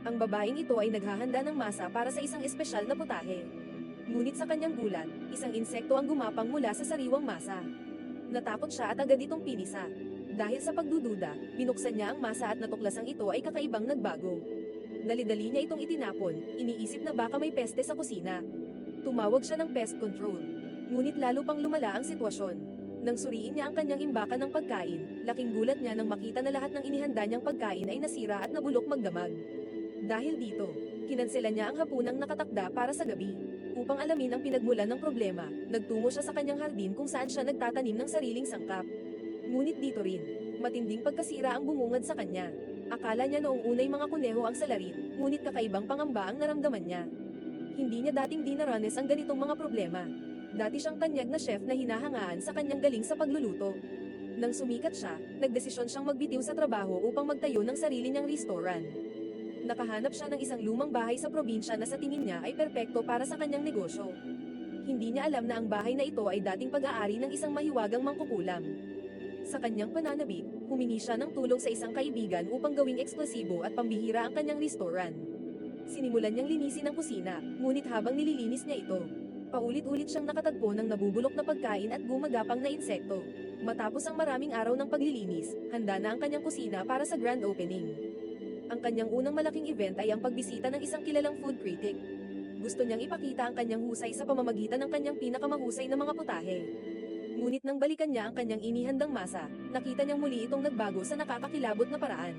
Ang babaeng ito ay naghahanda ng masa para sa isang espesyal na putahe. Ngunit sa kanyang gulat, isang insekto ang gumapang mula sa sariwang masa. Natakot siya at agad itong pinisa. Dahil sa pagdududa, binuksan niya ang masa at natuklasang ito ay kakaibang nagbago. Dali-dali niya itong itinapon, iniisip na baka may peste sa kusina. Tumawag siya ng pest control. Ngunit lalo pang lumala ang sitwasyon. Nang suriin niya ang kanyang imbakan ng pagkain, laking gulat niya nang makita na lahat ng inihanda niyang pagkain ay nasira at nabulok magdamag. Dahil dito, kinanselan niya ang hapunang nakatakda para sa gabi. Upang alamin ang pinagmulan ng problema, nagtungo siya sa kanyang hardin kung saan siya nagtatanim ng sariling sangkap. Ngunit dito rin, matinding pagkasira ang bumungad sa kanya. Akala niya noong unay mga kuneho ang salarin, ngunit kakaibang pangamba ang naramdaman niya. Hindi niya dating dinaranas ang ganitong mga problema. Dati siyang tanyag na chef na hinahangaan sa kanyang galing sa pagluluto. Nang sumikat siya, nagdesisyon siyang magbitiw sa trabaho upang magtayo ng sarili niyang restaurant. Nakahanap siya ng isang lumang bahay sa probinsya na sa tingin niya ay perpekto para sa kanyang negosyo. Hindi niya alam na ang bahay na ito ay dating pag-aari ng isang mahiwagang mangkukulam. Sa kanyang pananabik, humingi siya ng tulong sa isang kaibigan upang gawing eksklusibo at pambihira ang kanyang restaurant. Sinimulan niyang linisin ang kusina, ngunit habang nililinis niya ito, paulit-ulit siyang nakatagpo ng nabubulok na pagkain at gumagapang na insekto. Matapos ang maraming araw ng paglilinis, handa na ang kanyang kusina para sa grand opening. Ang kanyang unang malaking event ay ang pagbisita ng isang kilalang food critic. Gusto niyang ipakita ang kanyang husay sa pamamagitan ng kanyang pinakamahusay na mga putahe. Ngunit nang balikan niya ang kanyang inihandang masa, nakita niyang muli itong nagbago sa nakakakilabot na paraan.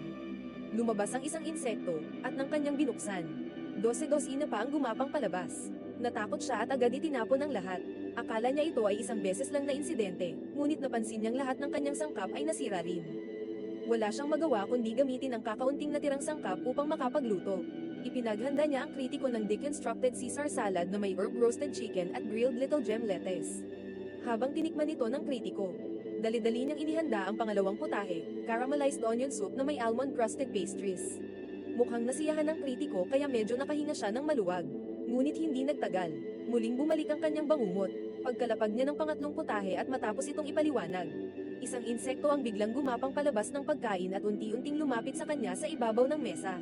Lumabas ang isang insekto, at nang kanyang binuksan, 12 na pa ang gumapang palabas. Natakot siya at agad itinapon ang lahat. Akala niya ito ay isang beses lang na insidente, ngunit napansin niyang lahat ng kanyang sangkap ay nasira rin. Wala siyang magawa kundi gamitin ang kakaunting natirang sangkap upang makapagluto. Ipinaghanda niya ang kritiko ng deconstructed Caesar salad na may herb roasted chicken at grilled little gem lettuce. Habang tinikman ito ng kritiko, dali-dali niyang inihanda ang pangalawang putahe, caramelized onion soup na may almond crusted pastries. Mukhang nasiyahan ng kritiko kaya medyo nakahinga siya ng maluwag. Ngunit hindi nagtagal, muling bumalik ang kanyang bangungot, pagkalapag niya ng pangatlong putahe at matapos itong ipaliwanag. Isang insekto ang biglang gumapang palabas ng pagkain at unti-unting lumapit sa kanya sa ibabaw ng mesa.